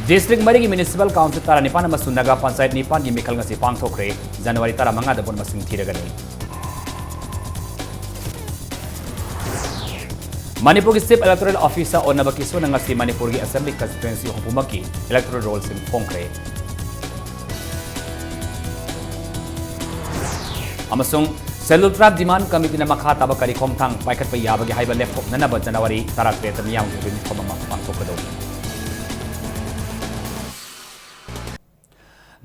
District Mari Municipal Council Tara Nipan amasung Naga Panchayat Nipan gi mikhal ngasi pangthokre January tara manga da bon masing thiragani. Manipur ki Chief Electoral Officer onabaki so ngasi Manipur ki Assembly Constituency hopumaki electoral roll sing phongkre. Amasung Cellular Trap Demand Committee na makha taba kari khomthang paikhat pa yabagi haiba laptop nanaba January tara kreta miyang gi khomama pangthokado.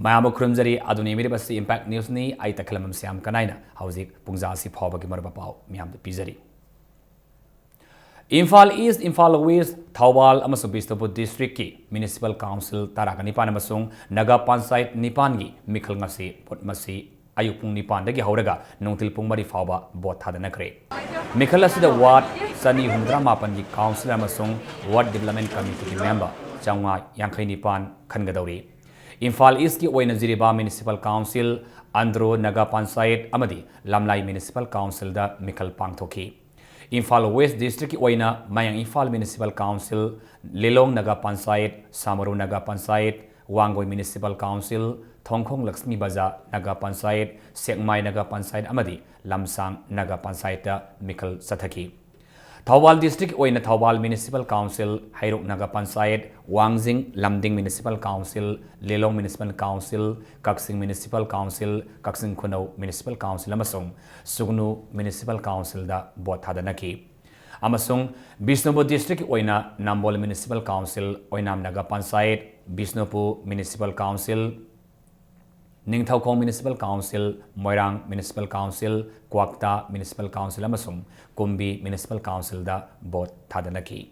Mayam Krumzari Aduni Miribasi Impact News ni ay taklamam siyam kanayna hauzik pungzasi phawbagi marbapaw miyam de pizari. Imphal East, Imphal West, Thawal amasung Bishnupur District ki Municipal Council taraga nipan amasung Naga Panchayat nipan gi mikhal ngasi potmasi ayupung nipan dagi hauraga nungtil pung mari phawba bot thadanakre. Mikhal asida Ward Sani Humdra Mapan gi Council amasung Ward Development Committee ki member Changwa Yankai nipan khangadawri. Imphal East ki oina Ziriba Municipal Council, Andro Naga Panchayat amadi Lamlai Municipal Council da mikhal pangthoki. Imphal West District ki oina Mayang Imphal Municipal Council, Lilong Naga Panchayat, Samaru Naga Panchayat, Wangoi Municipal Council, Thongkhong Lakshmi Baza Naga Panchayat, Sekmai Naga Panchayat amadi Lamsang Naga Panchayat da mikhal sathaki. Thawal District oina Thawal Municipal Council, Hairuk Naga Panchayat, Wangjing Lamding Municipal Council, Lelong Municipal Council, Kaksing Municipal Council, Kaksing Khunau Municipal Council amasung Sugnu Municipal Council da bot thadanaki. Amasung Bishnupur District oina Nambol Municipal Council, Oinam Naga Panchayat, Bishnupur Municipal Council, Ningthaukhong Municipal Council, Moirang Municipal Council, Kwakta Municipal Council amasung Kumbi Municipal Council da bot thadanaki.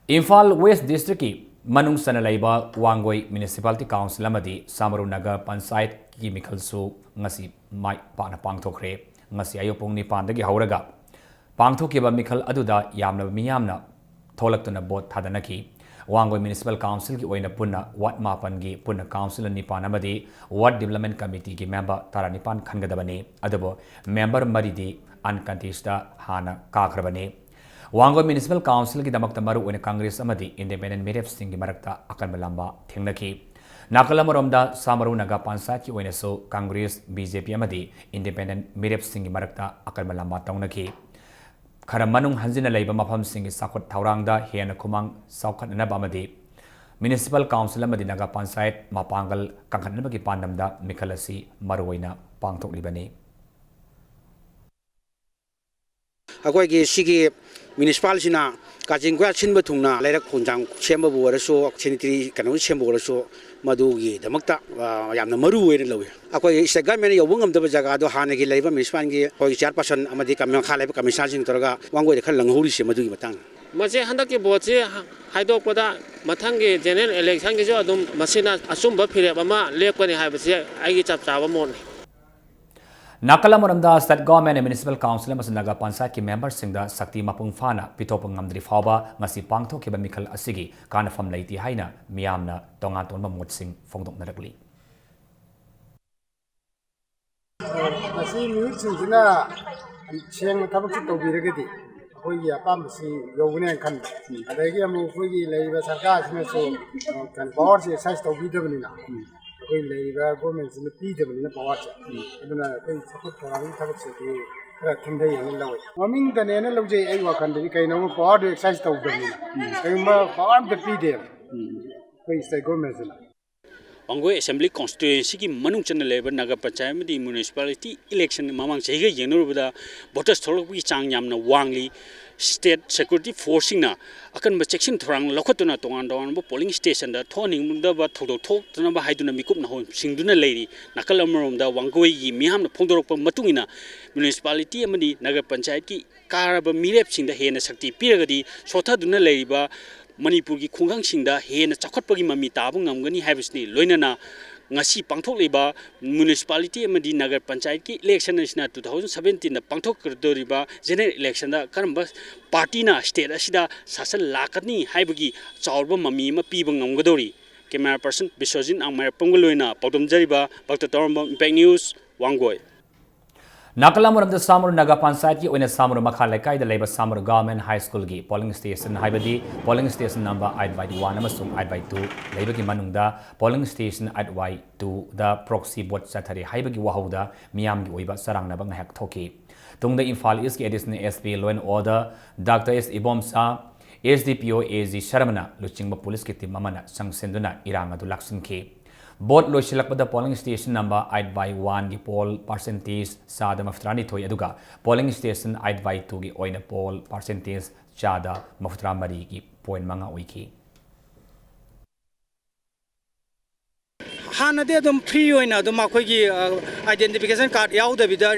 Imphal West District ki manung sana laiba Wangoi Municipality Council amadi Samaru Naga Panchayat ki mikhal su ngasi mai pana pangthokre ngasi ayopong nipan dagi hauraga pangthokiba mikhal aduda yamna miyamna tholaktuna bot thadanaki. Wangoi Municipal Council ki oina punna Ward Mapan gi punna Council nipan amadi Ward Development Committee ki member tara nipan khangadabani adubo member maridi uncontested hana kakrabani. Wangoi Municipal Council ki damakta maru oina Congress amadi Independent Merit sing ki marakta akan melamba thengnaki. Nakalamaromda Samaru Naga Panchayat ki oina so Congress BJP amadi Independent Merit sing ki marakta akan melamba taunaki. Karamanung Hanjina Labor Mapam Singh Sakot Taurangda, Hiana Kumang, Saukat Nabamadi, Municipal Council Amadi Naga Panchayat, Mapangal, Kankanabaki Pandamda, Mikalasi, Maruina, Pangtok Libani. Akwai sigi municipal sina kajingwa chinba thungna laira khunjang chemba buwara so sanitary kanu chemba buwara so madugi damakta yamna maru oina lawi akwai state government yobungam daba jaga do hana gi laiba municipal gi koi chairperson amadi kamya khalaiba commissioner sing toraga wangoi de khal langhuri se madugi matang maje handak ki boche haidok pada mathang gi general election gi jo adum masina asumba phire ama lepkani haibase aigi chap chaba mon Nakalamuramda State Government and Municipal Council amasung Naga Panchayat ki members singda sakti mapung fana pitopang ngamdri phawba ngasi pangthokiba mikhal asigi kanafam leiti haina miyamna tonga tonba mot sing phongdok narakli. Masi miut singina cheng tabak chi tobiragadi khoi apam si yogune khan adagi amu khoi leiba sarkar sina so kan power se exercise tobidabnina koi leiba government sina pidabnina power cha aduna koi support thorang tabak se ki kara thindai yang lawi maming da ne na lawje ai wa khan dei kai no power exercise tobidabnina kai ma power da pide koi state government sina Wangoi Assembly Constituency ki manung chana lebar Naga Panchayat di municipality election mamang sehiga yenurubada voters tholok ki chang yamna wangli state security forcing na akan section thrang lokotuna tongan tongan bo polling station da thoning da ba thodok thok tuna ba haiduna mikup na hon singduna leiri nakalamrom da Wangoi yi miham na phongdorok pa matungina municipality amadi Naga Panchayat ki karaba mirep sing da hena sakti piragadi sothaduna leiriba Manipuri ki khungang singda hena chakhatpagi mami tabung ngamgani habisni loinana ngasi pangthok leba municipality amadi Nagar Panchayat ki election na 2017 na pangthok kardoriba general election da karamba party na state asida sasan lakani haibagi chawrba mami ma piba ngamgadori camera person Biswajin Angmar Pongoloina Podom Jariba Bakta Toromba Impact News Wangoi Nakalamuram Samur Naga Pansait ki oina Samur Makhalaikai the Labor Samur Government High School gi polling station haibadi polling station number 8/1 amasung 8/2 Labor ki manungda polling station 8/2 the proxy vote sathari haibagi wahauda miyam gi oiba sarang na bang hak thoki tungda Imphal East ki additional SP Law and Order Dr. S Ibomsa SDPO AZ Sharamana luchingba police ki team amana sangsenduna irang adu laksinki Both Loshilakpada polling station number 8/1 gi poll percentage Sada Maftrani Toy Aduga, polling station 8/2 gi oina poll percentage Chada Maftramari gi point manga wiki. Hanade adum free oina adum akhoi identification card yauda bidar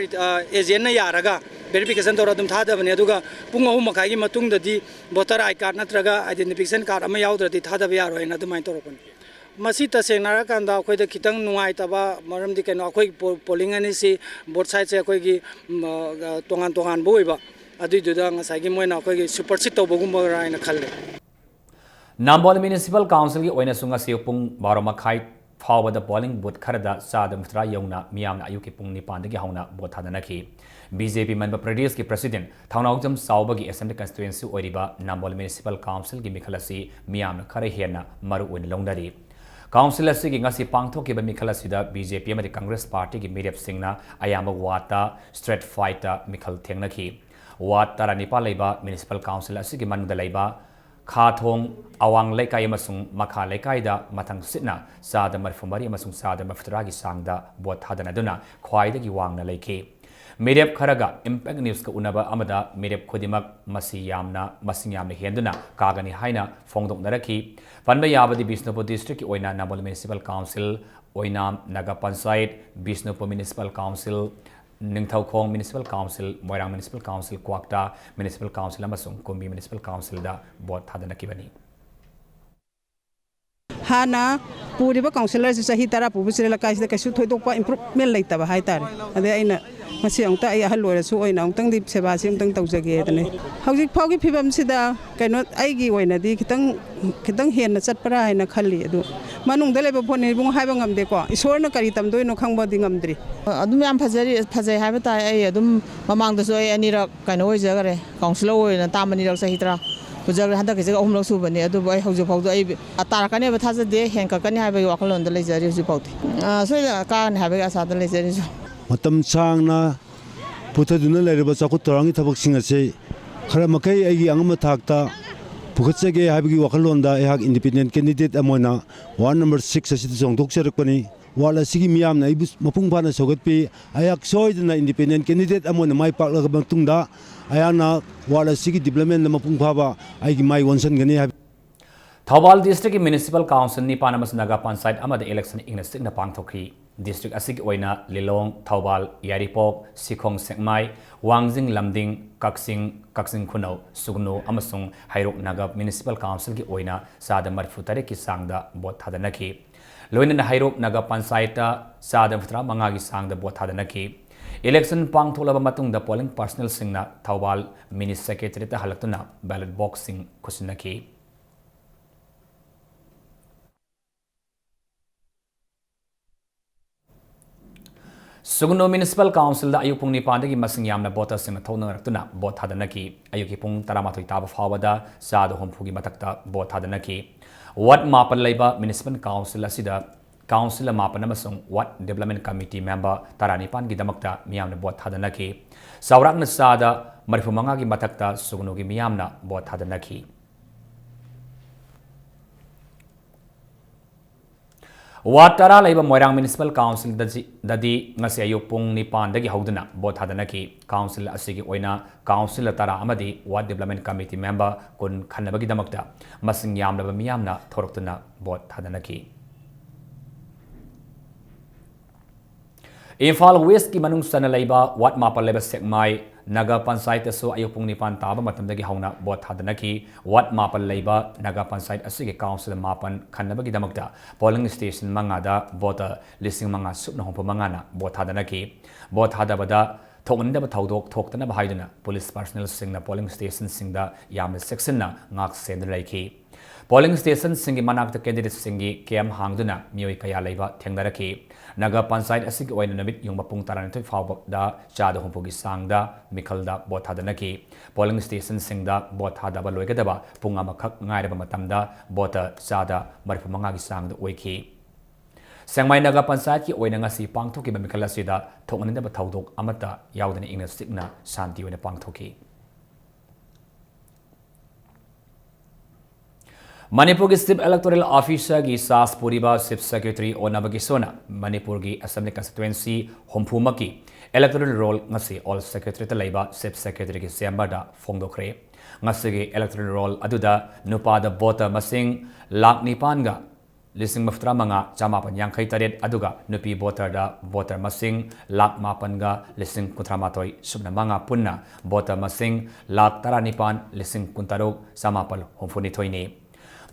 agent na yaraga verification tora adum thada bane aduga pung ahum makai gi matung dadi voter ID card natraga identification card ama yaudra di thada ba yaro ina adum ai torokon Masi taseng narakanda akhoi da khitang nungai taba maram di keno akhoi polling ani si both sides akhoi gi tongan boiba adu du da ngasai gi moina akhoi gi supersede tobogum ba ina khalle Nambol Municipal Council ki oina sunga siupung baromakai Power the polling booth Karada Sadam Tra Yona Miam Ayuki Pung Nipandagi Hauna Bothadanaki. BJP member Pradesh ki President Thaunawjam Saubagi Assembly Constituency Oriba Nambol Municipal Council ki Mikhalasi Miam Karahena Maru Win Longdari. Council Asigi Ngasi Pangto ki Mikhalasi da BJP Amadi Congress Party ki Mirep Singna Ayama Wata Street Fighter Mikhal Tengnaki. Wat Taranipa Leba Municipal Council Asigi Manunda Leba Khathong Awang Lekai Masung Makha Lekai da Matang Sitna Sada Marfumari Masung Sada Maftragi Sangda Bot Hadanaduna Kwai the Wang na Lake. Medep Karaga Impact News ka Unaba Amada Medep Kodimak Masiyamna Masiyam Henduna Kagani Haina Fongdok Naraki Panba Yabadi Bisnopo District Oina Nambol Municipal Council Oinam Naga Pansait Bisnopo Municipal Council Ningthaukhong Municipal Council, Moirang Municipal Council, Kwakta Municipal Council, amasung Kumbi Municipal Council da bot hadanakibani. Hana puriba councilor si sahi tara pu bisira la kaisa kasu thoidokpa improvement laitaba haitare ade aina masi angta ai halora su oina angtang di seba sim tang tawjage dane hauji phaugi phibam sida kaino aigi oina di kitang hen na chatpara haina khalli adu manung da leba phone bung haiba ngamde ko isorna kari tamdoi no khangba di ngamdri adum yam phajai haiba tai ai adum mamang da so ai anira kaino oi jagare councilor oina tamani rak sahi tara Pujar handa ke jaga umlok subani adu bai hauju phaudu ai atarakane ba thaja de hen ka kani haiba wakalon da leijari ju pauti so ka ni haiba asa da leijari ju matam changna puthaduna lereba chakut torangi thabak sing ase khara makai ai angma thakta pukhatsege haiba wakalon da ai independent candidate amona ward number 6 ase jongdok serakpani wala sigi miyam na ibus mapung bana sogatpi ayak soidna independent candidate amona mai paklaga bangtungda ayana wala sigi development na mapung phaba aigi mai wonsan gani ha Thawal District Municipal Council ni Panamas Naga Pansait amada election ingna signa pangthokhi district asig oina Lilong Thawal Yaripok Sikhong Sekmai Wangjing Lamding Kaksing Khunau Sugno amasung Hairok Naga Municipal Council ki oina Sada Marfutare ki sangda bot hadanaki Loina Hairok Naga Pansaita Sada Mftra Mangagi Sangda Bot Hadanaki. Election Pang Tolaba Matung the polling personnel Singna Thawal Mini Secretary ta Halaktuna ballot boxing Kusinaki. Sugno Municipal Council da Ayupung Nipandagi Masing Yamna Bota Singna Thona Raktuna Bot Hadanaki Ayukipung Taramatoi Taba Fawada Sada Hompugi Matakta Bot Hadanaki. What Mapal Labor Municipal Council Asida Council Mapan amasung What Development Committee Member Taranipan Gidamakta Miyamna Bot Hadanaki Saurak Sada Marifumanga gi Matakta Sugno gi Miyamna Bot Hadanaki Watara Labor Moirang Municipal Council Dadi Ngasi Ayupung Nipandagi Haudana Bot Hadanaki Council Asigi Oina Council Tara Amadi What Development Committee Member Kun Khanabagi Damakta Masing Yamna Miyamna Thoroktuna Bot Hadanaki Imphal West ki manung sana laiba Wat Mapal Leba Sekmai Naga Pansait so Ayupung Nipan Taba Matamdagi Hauna Bot Hadanaki Wat Mapal Laiba Naga Pansait Asigi Council Mapan Khanabagi Damakta Polling Station Mangada Bota Listing Manga Supna Hompa Mangana Bot Hadanaki Bot Hadabada Thoknda Thaudok Thoktana Bahiduna Police Personnel Singna Polling Station Singda Yam Section na Ngak Send Laiki Polling Station Singi Manak the candidate Singi Kem Hangduna Mioi Kaya Laiba Tengdaraki naga panchayat asigi oina namit yung mapung taranitoy fawda chada humpugi sangda mikhalda bot hadanaki polling station singda bot hadaba loigadaba punga makhak ngairaba matamda bota chada marifamanga gi sangda oiki Sangmai naga panchayat ki oina ngasi pangthoki ba mikhala sida thoknanda ba thaudok amata yaudani ingna sikna shanti oina pangthoki Manipur Chief Electoral Officer gi Sas Puriba Chief Secretary Onabagi Sona Manipur gi Assembly Constituency Homphumaki Electoral Roll ngasi All Secretary ta laiba Chief Secretary gi Chamber da phongdokre ngasi gi Electoral Roll aduda nupa da voter masing lakh nipan ga lising maftra manga chamapan yangkai taret aduga nupi voter da voter masing lakh mapan ga lising kuntramatoi subna manga punna voter masing lakh tara nipan lising kuntarok samapal homphuni thoini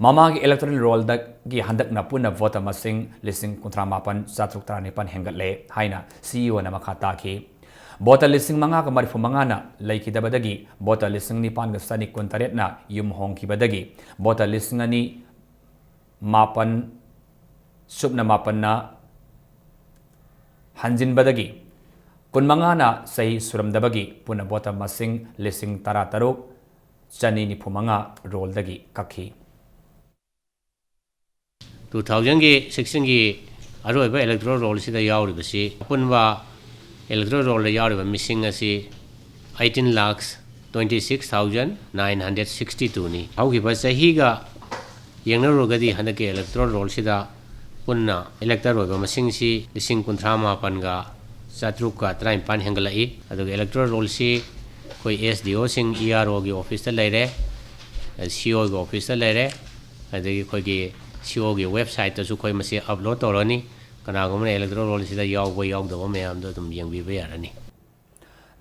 Mamagi electoral roll da gi handak na punna voter masing lising kuntramapan satruk tara nipan hengatle haina CEO na makata ki voter lising manga ka marifu manga na laiki dabadagi voter lising nipan ga sani kuntaret na yum hong ki badagi voter lising ani mapan subna mapan na hanjin badagi kun manga na sahi suram dabagi punna voter masing lising tara taruk chani ni phumanga roll dagi kakhi 2016 gi aroiba electoral roll sida yauribasi apunwa electoral roll da yauriba missing asi 18,26,962 ni haugiba sahi ga yengna rogadi hanake electoral roll sida punna electoral roiba missing si lising kunthra mapan ga satruk ka train pan hengalai adu electoral roll si koi SDO sing ERO gi office ta leire CO gi office ta leire adu koi gi CEO gi website ta su koi masi upload torani kana gomna electoral roll sida yaw da mayam da dum yengbi ba yarani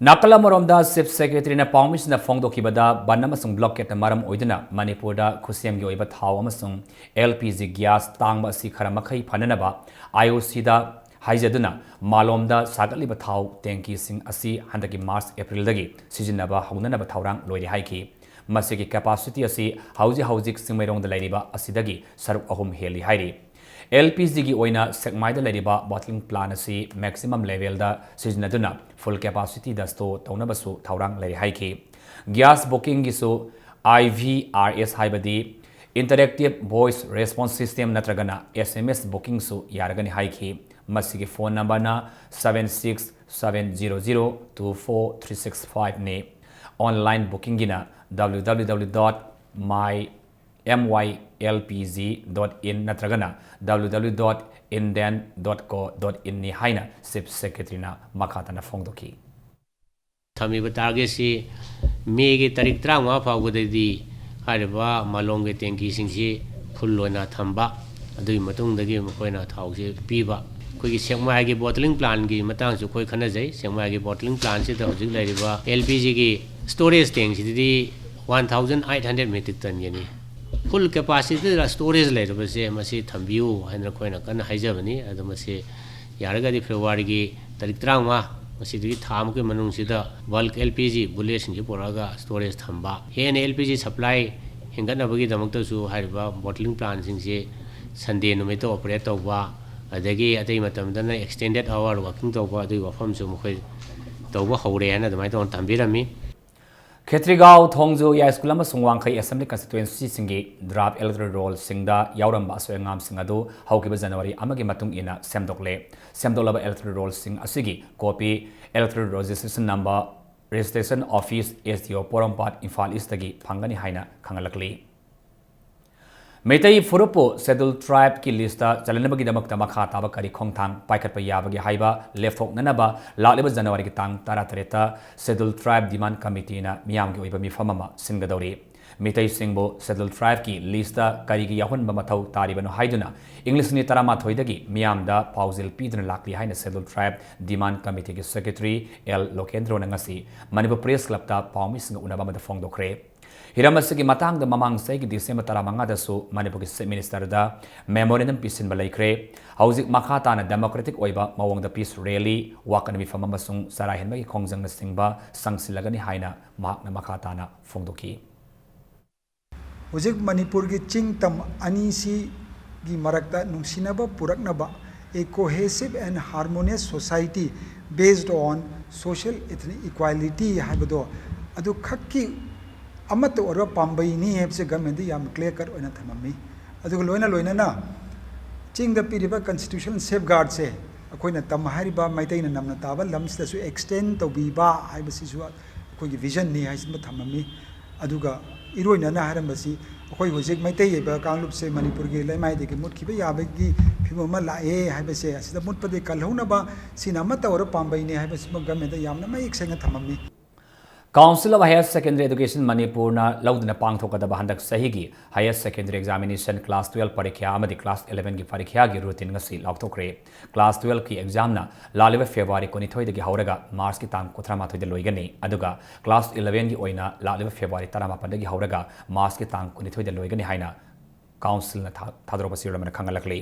Nakala moromda Chief Secretary na Pawmis na Fongdo Kibada Banamasung blockade na maram oidina Manipurda Kusiam gi oiba thaw amasung LPG gas tangba si kharamakhay phananaba IOC da haijaduna malomda sagatliba thaw tanki sing asi handaki March April dagi sijinaba haunanaba thawrang loiri haiki Masigi capacity asi hauji singmairong da lairiba asidagi saruk ahum heli hairi LPG gi oina sekmaida lairiba bottling plant asi maximum level da sijnaduna full capacity da sto taunabasu thawrang lairi haiki gas booking gi su IVRS haibadi interactive voice response system natragana SMS booking su yaragani haiki masigi phone number na 7670024365 ne online booking gina www.mylpg.in natragana www.inden.co.in ni haina Chief Secretary na makatana phongdoki thamiba target si megi tarik 35 fawgudadi hariba malongge tenki singsi fullona thamba adui matungdagi mokoina thawse piba koigi sengmai gi bottling plant gi matang su koi khana jai sengmai gi bottling plant si da hojik lairiba LPG gi storage tank si di 1800 metric ton yani full capacity da storage lairiba se masi thambiu haina koina kan haijabani adamase yaragadi February gi tarik 35 masi di tham ke manung sida bulk LPG bullet sing poraga storage thamba hen LPG supply hengana bagi damakta su hariba bottling plant sing se Sunday numito operate tawba adagi atai matamdana extended hour working tawba adu wafam su mkhoi tawba hore ana damai ton tambirami Khetrigao Thongju ya school ama sungwang khai assembly constituency singi draft electoral roll singda yauramba soengam singadu haukiba January amagi matung ina semdolaba electoral roll sing asigi copy electoral registration number registration office SDO Porompat Imphal East tagi phangani haina khangalakli Metai Furupo scheduled tribe ki lista chalanabagi damakta makha taba kari khongthang paikhatpa yabagi haiba lefthok nanaba lakleba January ki tang 13 scheduled tribe demand committee na miyam gi oiba mifamama singadori Metai singbo scheduled tribe ki lista kari gi yahun bamathau taribano haiduna English ni tarama thoidagi miyam da pauzil pidna lakli haina scheduled tribe demand committee ki secretary L Lokendro nangasi Manipur Press Club ta pawmis nga unaba mada phongdokre Hiramasi ki matang da mamang say ki December taramanga da su Manipur ki Minister da memorandum pisin balaykre hauzik makata na democratic oiba mawang da peace rally wakan mi fama masung sarahin ba ki khongjang na singba sangsilagani haina mahak na makata na phongdoki Hujik Manipur ki ching tam ani si gi marakta nungsinaba puraknaba a cohesive and harmonious society based on social ethnic equality haibado adu khakki amata ora pambai ni hebse government yam clear cut oina thamami adu loina na ching the piriba constitutional safeguard se akoina tam hariba maitaina namna taba lamsda su extend to biba haibasi su akogi vision ni haisma thamami aduga iroina na harambasi akoi hojik maitai yeba kanglup se manipur gi laimai de gi mut khiba yabagi phimo ma la e haibase asida mut pade kalhona ba sinama ta ora pambai ni haibasi ma government yamna mai eksenga thamami Council of Higher Secondary Education Manipur na laudna pangthokadaba handak sahigi Higher Secondary Examination Class 12 parikya amadi Class 11 gi parikya gi routine ngasi laukthokre Class 12 ki exam na laliba February 22 dagi hauraga March ki tang 13 da loigani aduga Class 11 gi oina laliba February 18 dagi hauraga March ki tang 22 da loigani haina Council na thadroba siramana khangalakli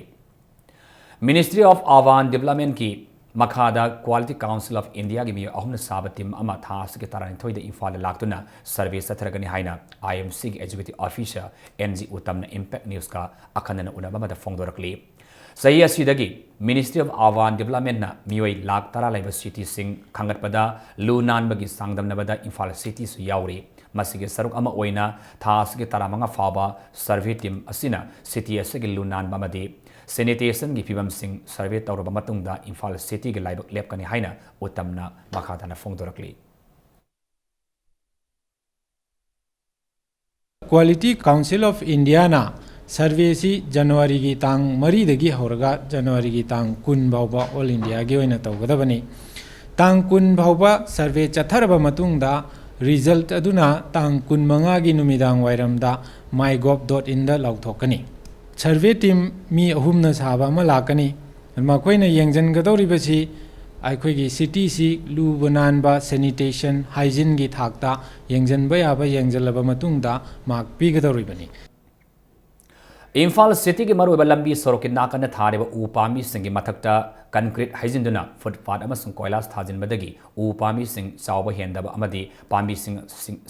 Ministry of Urban Development ki Makhada Quality Council of India gi mi ahumna sabatim ama thas ki tarani thoida infal laktuna service atharagani haina IMC gi executive officer NG Utamna Impact News ka akhanana unaba da fongdorakli sahi asidagi Ministry of Urban Development na mioi lak tara laiba city sing khangatpada lunan bagi sangdamnabada infal city su yauri masige saruk ama oina thas ki taramanga faba survey team asina city asagi lunan bamadi sanitation gi fibam sing survey tawraba matungda Imphal city gi laibak lepkani haina utamna makhadana fongdorakli Quality Council of India na survey si January gi tang mari dagi horaga January gi tang kun bawba all India gi oina tawgadabani tang kun bawba survey chatharaba matungda result aduna tang kun manga gi numidang wairamda mygov.in da lauthokani survey team mi ahumna saba ma lakani makoina yengjan gadoribasi aikhoigi city si lu bananba sanitation hygiene gi thakta yengjan ba yaba yengjalaba matungda mark pi gadoribani Imphal city gi maruba lambi soroki nakana thareba upami singi mathakta concrete hygiene footpath amasung koilas thajin badagi upami sing chawba hendaba amadi pambi sing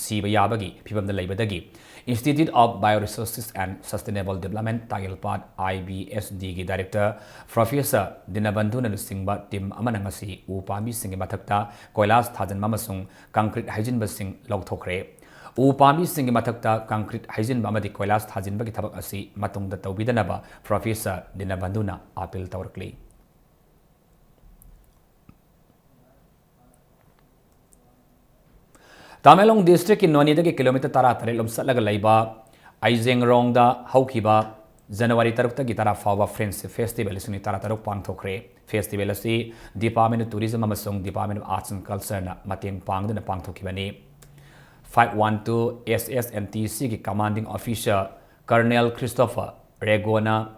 siba yabagi phibamda leibadagi Institute of Bioresources and Sustainable Development Tagilpad IBSD gi Director Professor Dinabandhuna Singba Tim Amanangasi upami singi mathakta koilas thajan mamasung concrete hygiene basing lauthokre upami singi mathakta concrete hygiene amadi koilas thajin bagi thabak asi matungda tawbidanaba Professor Dinabandhuna appeal tawrakli Tamelong district in Noni dagi kilometer tara tare lomsalaga laiba Aizengrong da haukiba January tarukta gitara fawa Friends Festival isuni tara taruk pangthokre festival asi Department of Tourism amasung Department of Arts and Culture na mateng pangduna pangthokibani 512 SSNTC ki commanding officer Colonel Christopher Regona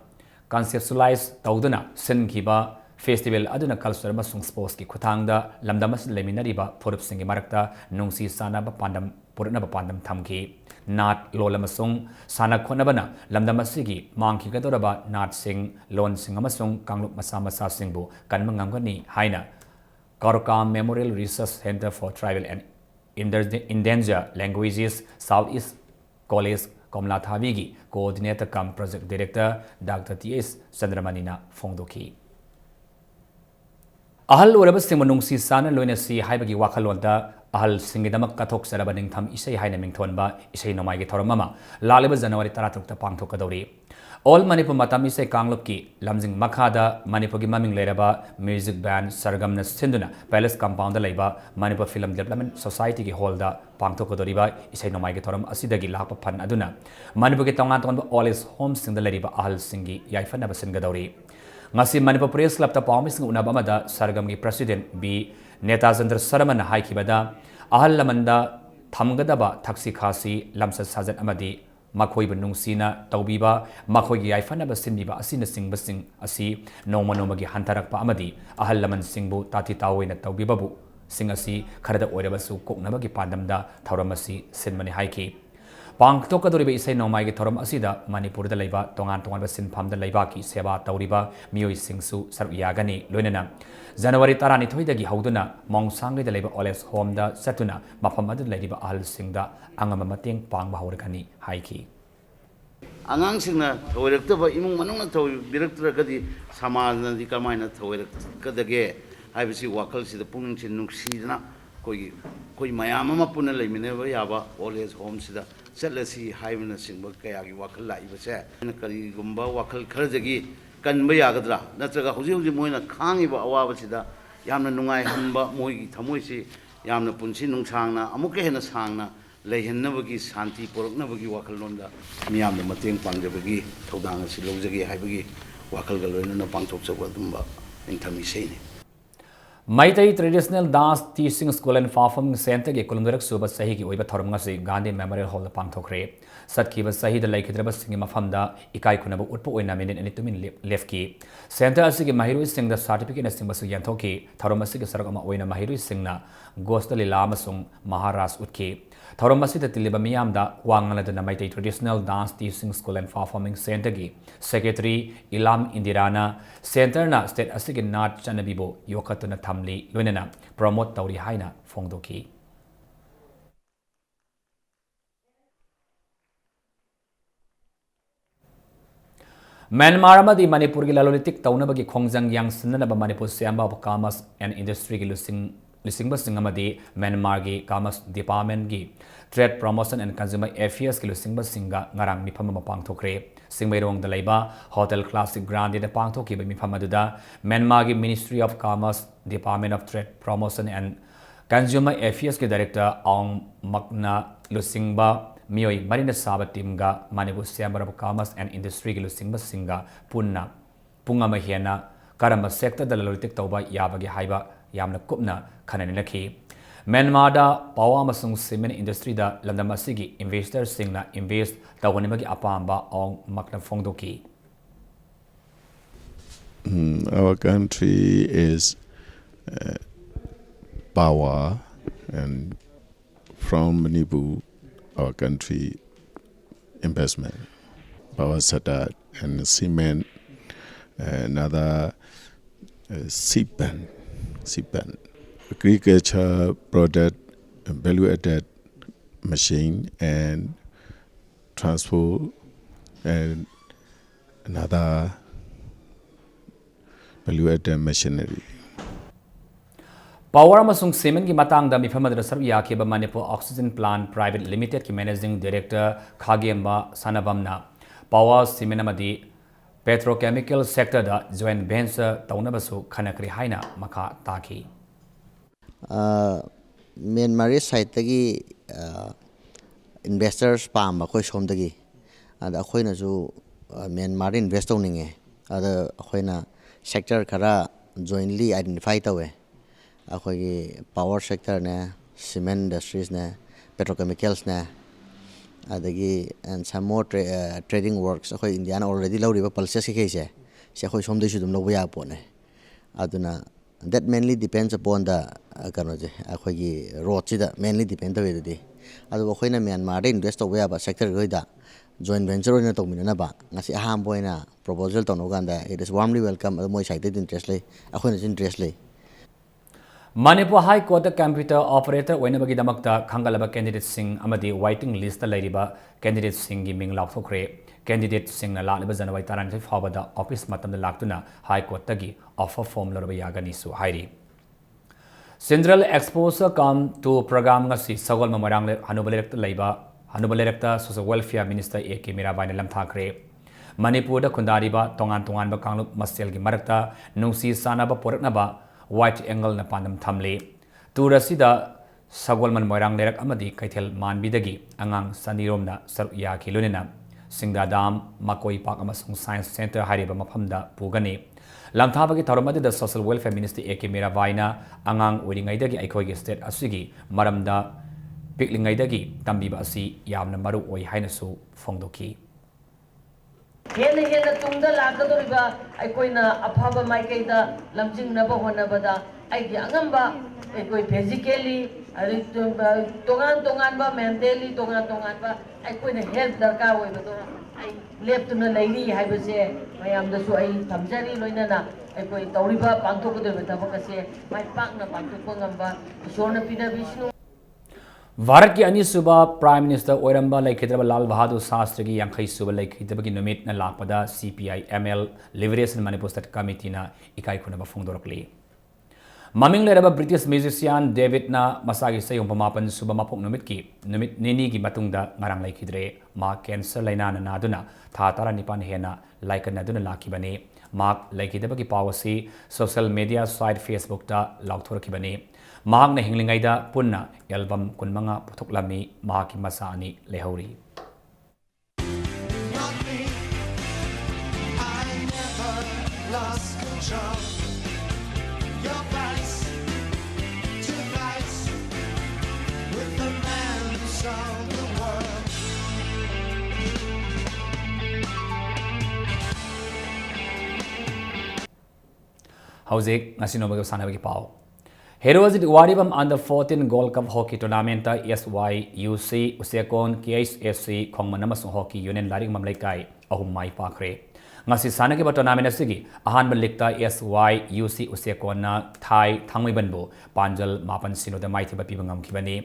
conceptualize tawduna sinkhiba Festival aduna culture amasung sports ki khuthangda lamdamas leminariba phorup singi marakta nungsi sanaba pandam purunaba pandam thamki nat lolamasung sana khonabana lamdamasigi mangki gadoraba nat sing lon sing amasung kanglup masa masa singbu kanmangangani haina Karokam Memorial Research Center for Tribal and Endangered Languages Southeast College Komla Thavigi Coordinator cum Project Director Dr. T.S. Chandramanina Fongdoki Ahal uraba singmanungsi sana loina si haibagi wakhalonda ahal singidamak kathok saraba ningtham isai haina mingthonba isai nomai gi thoramama laliba January 13 pangthokadori All Manipur matam isai kanglopki lamjing makhada Manipur gi maming leraba music band sargamna sinduna Palace compound laiba Manipur Film Development Society gi hall da pangthokadoriba isai nomai gi thoram asidagi lakpa phan aduna Manipur gi tongan tonba all is home singda leriba ahal singi yaifana basingadori ngasi Manipur Press Club ta pawmis ng unaba mada sargam gi president B Netazendra Sharma na haikibada ahal lamanda thamgadaba thaksi khasi lamsa sajan amadi makhoi benungsina tawbiba makhoi gi yaifana basinbiba asina singbasing asi noma noma gi hantarakpa amadi ahal laman singbu tati tawoina tawbibabu singasi kharada oirabasu koknaba gi pandamda thauramasi sinmani haiki Pangtokadoriba isai nomai gi thoram asida Manipur da laiba tongan tongan ba sinpham da laiba ki seba tawriba mioi singsu sarv yagani loinana January 12 dagi hauduna mongsang da laiba oles home da satuna mafam adu laiba ahal singda angama mateng pangba hawrkani haiki ꯑꯉꯥꯡꯁꯤꯡꯅ ꯊꯑꯣꯏꯔꯛꯇꯕ ꯏꯃꯨꯡ ꯃꯅꯨꯡꯅ ꯊꯑꯣꯏꯕꯤꯔꯛꯇ꯭ꯔꯒꯗꯤ ꯁꯃꯥꯖꯅꯗꯤ ꯀꯃꯥꯏꯅ ꯊꯑꯣꯏꯔꯛꯀꯗꯒꯦ ꯍꯥꯏꯕꯁꯤ ꯋꯥꯈꯜꯁꯤꯗ ꯄꯨꯛꯅꯤꯡꯁꯤ ꯅꯨꯡꯁꯤꯗꯅ ꯑꯩꯈꯣꯏ ꯃꯌꯥꯝ ꯑꯃ ꯄꯨꯟꯅ ꯂꯩꯃꯤꯟꯅꯕ ꯌꯥꯕ ꯑꯣꯜ ꯑꯦꯖ ꯍꯣꯝꯁꯤꯗ ꯆꯠꯂꯁꯤ ꯍꯥꯏꯕꯅꯆꯤꯡꯕ ꯀꯌꯥꯒꯤ ꯋꯥꯈꯜ ꯂꯥꯛꯏꯕꯁꯦ ꯀꯔꯤꯒꯨꯝꯕ ꯋꯥꯈꯜ ꯈꯔꯗꯒꯤ ꯀꯟꯕ ꯌꯥꯒꯗ꯭ꯔꯥ ꯅꯠꯇ꯭ꯔꯒ ꯍꯧꯖꯤꯛ ꯃꯣꯏꯅ ꯈꯥꯡꯉꯤꯕ ꯑꯋꯥꯕꯁꯤꯗ ꯌꯥꯝꯅ ꯅꯨꯡꯉꯥꯏꯍꯟꯕ ꯃꯣꯏꯒꯤ ꯊꯃꯣꯏꯁꯤ ꯌꯥꯝꯅ ꯄꯨꯟꯁꯤ ꯅꯨꯡꯁꯥꯡꯅ ꯑꯃꯨꯛꯀ ꯍꯦꯟꯅ ꯁꯥꯡꯅ ꯂꯩꯍꯟꯅꯕꯒꯤ ꯁꯥꯟꯇꯤ ꯄꯣꯔꯛꯅꯕꯒꯤ ꯋꯥꯈꯜꯂꯣꯟꯗ ꯃꯤꯌꯥꯝꯗ ꯃꯇꯦꯡ ꯄꯥꯡꯖꯕꯒꯤ ꯊꯧꯗꯥꯡ ꯑꯁꯤ ꯂꯧꯖꯒꯦ ꯍꯥꯏꯕꯒꯤ ꯋꯥꯈꯜꯒ ꯂꯣꯏꯅꯅ ꯄꯥꯡꯊꯣꯛꯆꯕ ꯑꯗꯨꯝꯕ ꯅꯤꯡꯊꯝ ꯏꯁꯩꯅꯤ Maitai Traditional Dance Teaching School and Performing Center ki kulumdarak suba sahi ki oiba thorum ngasi Gandhi Memorial Hall pangthokre satkiba sahi da laikhidraba singi mafamda ikai kunaba utpu oina minute ani tumin lefki center asigi mahiru sing da certificate asing basu yanthoki thorum asigi sarak ama oina mahiru singna gosta lila amasung maharas utki thorum asida tiliba miyamda wangaladuna Maitai Traditional Dance Teaching School and Performing Center ki Secretary Ilam Indirana Center na state asigi nat chanabibo yokatuna thamli loinana promote tawri haina phongdoki Myanmar amadi Manipur gi lalolitik taunabagi khongjang yang sinnanaba Manipur Siamba of Commerce and Industry gi lisingba singamadi Myanmar gi Commerce Department gi Trade Promotion and Consumer Affairs ki lisingba singa ngarang mifam ma pangthokre Singmairong da laiba Hotel Classic Grand da pangthoki ba mifam aduda Myanmar gi Ministry of Commerce Department of Trade Promotion and Consumer Affairs ki Director Aung Makna Lusingba Mioi Marina Saba Timga Manipur Chamber of Commerce and Industry Lusingba Singa Punna Punga Mahiana Karamba sector da lolitik tauba yabagi haiba yamna kupna khananaki Myanmar da pawa amasung cement industry da landam asigi investors singna invest tawanimagi apamba Aung Makna phongdoki Our country is power, and from Manipur, our country investment, power sector and cement, another cement, agriculture product, value-added machine, and transport, and another value-added machinery. Power amasung cement ki matang da mifamad rasar yakiba Manipur Oxygen Plant Private Limited ki Managing Director Khagemba Sanabamna Power Cement amadi Petrochemical Sector da joint venture taunabasu khanakri haina makha taki Myanmar side tagi investors pamba khoi somdagi ada khoina ju Myanmar invest tawninge ada khoina sector khara jointly identify tawe akhoi power sector ne cement industries ne petrochemicals ne adagi and some more trading works akhoi India already lawriba pulses ke se se akhoi somdai su dum lobo ya pone aduna that mainly depends upon the kanoje akhoi gi road sida mainly depend tawe dadi adu akhoi na Myanmar invest tawe ba sector goida joint venture oina tawmina ba ngasi aham boina proposal tawno ganda it is warmly welcome moi side interest lay akhoi na interest lay Manipur High Court computer operator oinabagi damakta khangalaba candidate sing amadi waiting list da lairiba candidate sing gi ming laukthokre candidate sing na laliba January 35 fawada office matamda laktuna High Court tagi offer form lorba yagani su hairi Central Exposure come to program ngasi sagol mamorang hanubalerek laiba hanubalerek social welfare minister AK Mirabai lam thakre Manipur da khundariba tongan ba kanglup masel gi marakta nungsi sanaba poraknaba White Angle na pandam thamle turasida sagolman moirang lerak amadi kaithel manbidagi angang sanirom na saru ya kilonena singda dam makoi park amasung science center hariba mafamda pugani lamthabagi tharomadi da social welfare minister AK Mirabaina angang oringaidagi aikhoigi state asigi maramda piklingaidagi tambiba asi yamna maru oi hainasu phongdoki Hena tungda lakadoriba aikoina afaba maikaida lamjingnaba honabada aigi angamba aikoi physically tongan ba mentally tongan ba aikoina health darka oibado ai leptuna leiri haibase mayamdasu ai thamjari loinana aikoi tauriba pangthokadoriba tabakase mai pakna pangthokpa ngamba isorna pida bishnu Bharat की अनीसुबा prime minister Oramba लेखिद्रब Lal Bahadur Shastri की यांखई सुबह लेखिद्रब की नुमित न लापदा CPI ML liberation Manipur state committee ना इकाई खुनब फोंदोरकली ममिंग लेरब British musician David ना मसागी सयों पमापन सुबह मफोक नुमित निनी की मतुंगदा ngarang लेखिद्रे मा कैंसर लाइना नादुना था तारा निपान हेना लाइकन नदुना लाखिबने माक लेखिद्रब की पावसी सोशल मीडिया साइट फेसबुक ता लाउथोरखिबने महांगना हिंगलिंगाइदा पुन्ना एल्बम कुनमंगा पुथोकलामी महाकी मसा अनि लेहौरी हौजिक नसिनोबग सानबगी पाव Heroes Waribam under 14 Gold Cup Hockey Tournament SYUC Usekon KHSC Kongmanamas Hockey Union Laring Mamlekai ahum mai pakre ngasi sana ke tournament asigi ahan balikta SYUC Usekon na Thai Thangmibanbo Panjal Mapan Sinoda Maiti Bapi Bangam Kibani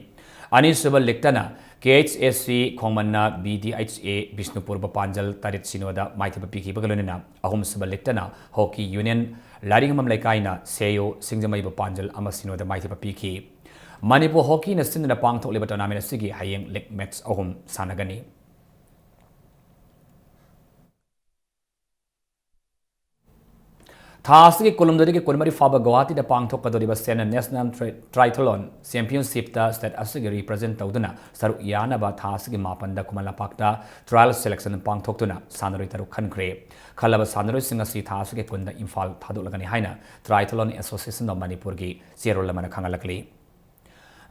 ani subal liktana KHSC Kongmanna BDHA Bishnupur Panjal Tarit Sinoda Maiti Bapi Kibagalunina ahum subal liktana Hockey Union Laring Mamlekaina Seyo Singjamai Panjal Amasino the Mighty Papiki Manipur Hockey na sin na pangthok liba tournament asigi hayeng leg match ahum sanagani Thasigi Kolumdari Kulmari Faba Guwahati the pangthok kadoriba Sena National Triathlon Championship ta state asigi represent tauduna saru yana ba thasigi mapanda kumala pakta trial selection pangthok tuna sanari taru khankre khalaba sanari singa si thasigi kunda Imphal thadulagani haina Triathlon Association of Manipur gi zero lamana khangalakli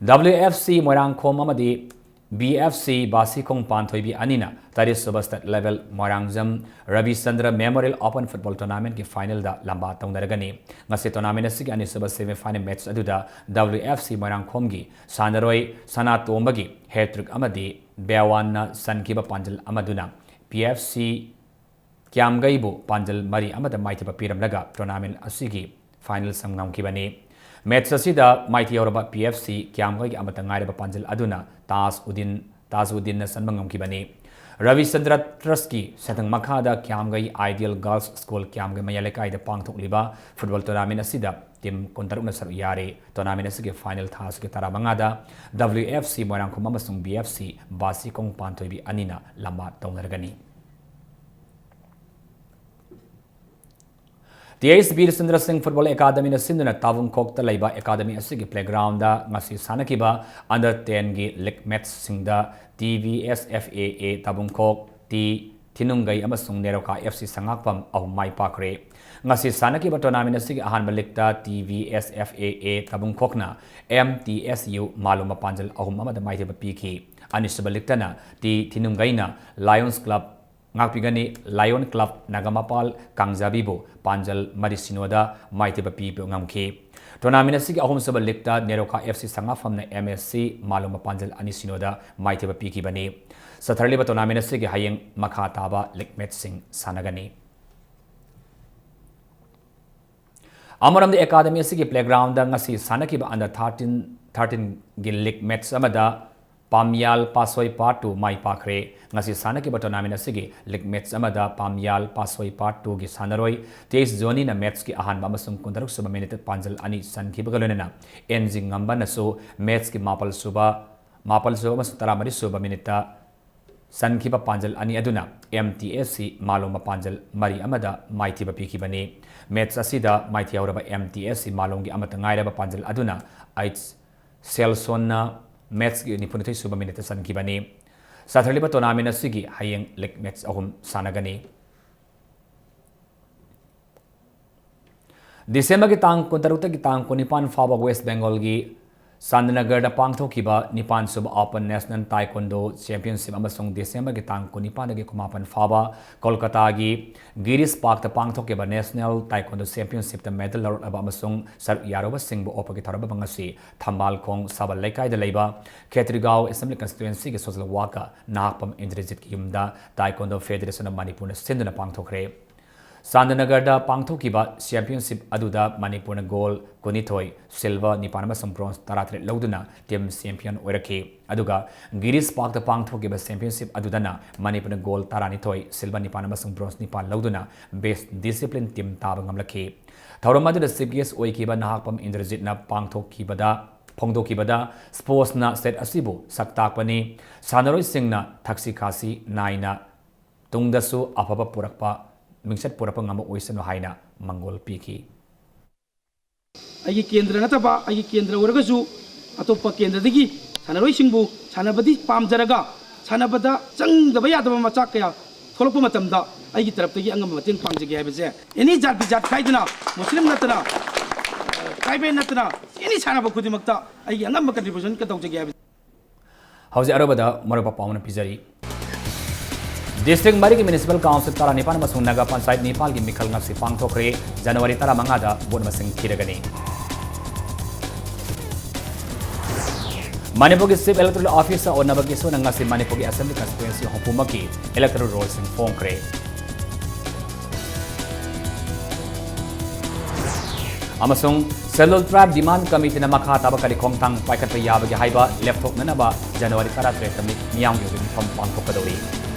WFC Moirang Khom amadi BFC Basi Kong Panthoibi Anina Taris Suba State Level Morangjam Ravi Chandra Memorial Open Football Tournament ki final da lamba tongdaragani ngasi tournament asigi ani suba semi final match aduda WFC Moirang Khom gi Sanaroi Sana Tombagi hat-trick amadi Bewan Sankiba Panjal amaduna PFC Kyamgaibu Panjal Mari amada Maitiba Piramlaga tournament asigi final samngam kibani Match asida Mighty Auraba PFC Kyamgai amata ngairaba Panjal aduna Tazuddin na sanbangam kibani Ravi Chandra Trustki Satang Makhada Kyamgai Ideal Girls School Kyamgai Mayalekai the Pangthok Liba Football Tournament asida Tim Kontaruna Saru Yare Tournament asigi final task Tarabangada WFC Moirangkhom amasung BFC Basi Kong Panthoibi Anina lamba tonglargani TS Bir Sundar Singh Football Academy na sinduna Tavung Kokta Laiba Academy asigi playground da ngasi sanakiba under 10 gi league match singda TVSFAA Tavung Kok T Tinungai amasung Neroka FC Sangakpam ahum mai pakre ngasi sanakiba tournament asigi ahan balikta TVSFAA Tavung Kokna MTSU Maluma Panjal ahum amada mai theba piki anisabaliktana T Tinungai na Lions Club Ngakpigani Lion Club Nagamapal Kangzabibo Panjal Marisinoda Maitiba Pipo Ngamki Tournament asigi ahum saba likta Neroka FC Sangafam na MSC Maluma Panjal Anisinoda Maitiba Piki bani Satharliba tournament asigi hayeng Makhataba Lig Match Sing Sanagani Amaram the Academy asigi playground da ngasi sanakiba under 13 gi Lig Match amada Pamyal Pasoi Part 2 Mai Pakre ngasi sanaki tournament asigi league match amada Pamyal Pasoi Part 2 gi sanaroi Teis Zoni na match ki ahan bamasung kundaruk suba minute Panjal ani sankibagalona NG ngamba naso match ki mapal suba mas taramari suba minute sankiba Panjal ani aduna MTSC Maloma Panjal Mari amada Maitiba Pikibani match asida Maiti auraba MTSC Malongi amata ngairaba Panjal aduna Aids Selsona match gi nipunithai suba minute san kibani Satharliba tournament asigi hayeng league match ahum sanagani December ki tang 13 ki tang 19 faba West Bengal gi Sandnagar da pangthokiba Nipan Sub Open National Taekwondo Championship amasung December ki tang 19 gi kumapan faba Kolkata gi Girish Park da pangthokiba National Taekwondo Championship da medal lord aba amasung Sar Yaroba Singbo opagi tharaba bangasi Thambal Khong Sabal Laikai da leiba Khetrigao Assembly Constituency gi social worker Napam Indrajit ki yumda Taekwondo Federation of Manipur na sinduna pangthokre Sandanagarda Pangthokiba Championship Aduda Manipurna goal Kunithoi silver Nipanama bronze Taratret Lauduna team champion Oirake Aduga Giris Park the Pangthokiba Championship Adudana Manipurna goal Taranithoi silver Nipanama bronze Nipan Lauduna best discipline team Tabangamlake Tauramadu the CBS Oikiba Nahapam Indrajitna Pangthokibada Pongdokibada sports na set asibu saktakpani Sanaroi Singna Taxi Kasi Naina Tungdasu Apapa Purakpa Mingsat Purapangama Oisano Haina Mangol Piki. Agi Kendra Nataba, Agi Kendra Uragazu, Atopa Kendra Digi, Sanaroi Singbu, Sanabadi Pam Jaraga, Sanabada, Sang the Bayata Machaka, Tolopumatamda, Agi Trapaki Angamatin Pangjaga. Any Jat Kaidana, Muslim Natana, Kaibe Natana, any Sanaba Kudimakta, Agi Angama contribution Katogja. How's the Arabada Morapa Pamana Pizari? District Mariki Municipal Council Tara Nipan Masung Naga Pansait Nepal Gi Mikhal Ngasi Pangthokre January Tara Mangada Bod Masing Kiragani. Manipur Chief Electoral Officer or Nabagiso Nangasi Manipur Assembly Constituency Hopumaki Electoral Rolls in Fongkre. Amasung Cellular Tribe Demand Committee na makataba kali Kongtang Paikat Payaba Haiba Laptop Nanaba January Tara Tre Tamik Miang Yugin from Pangthokadori.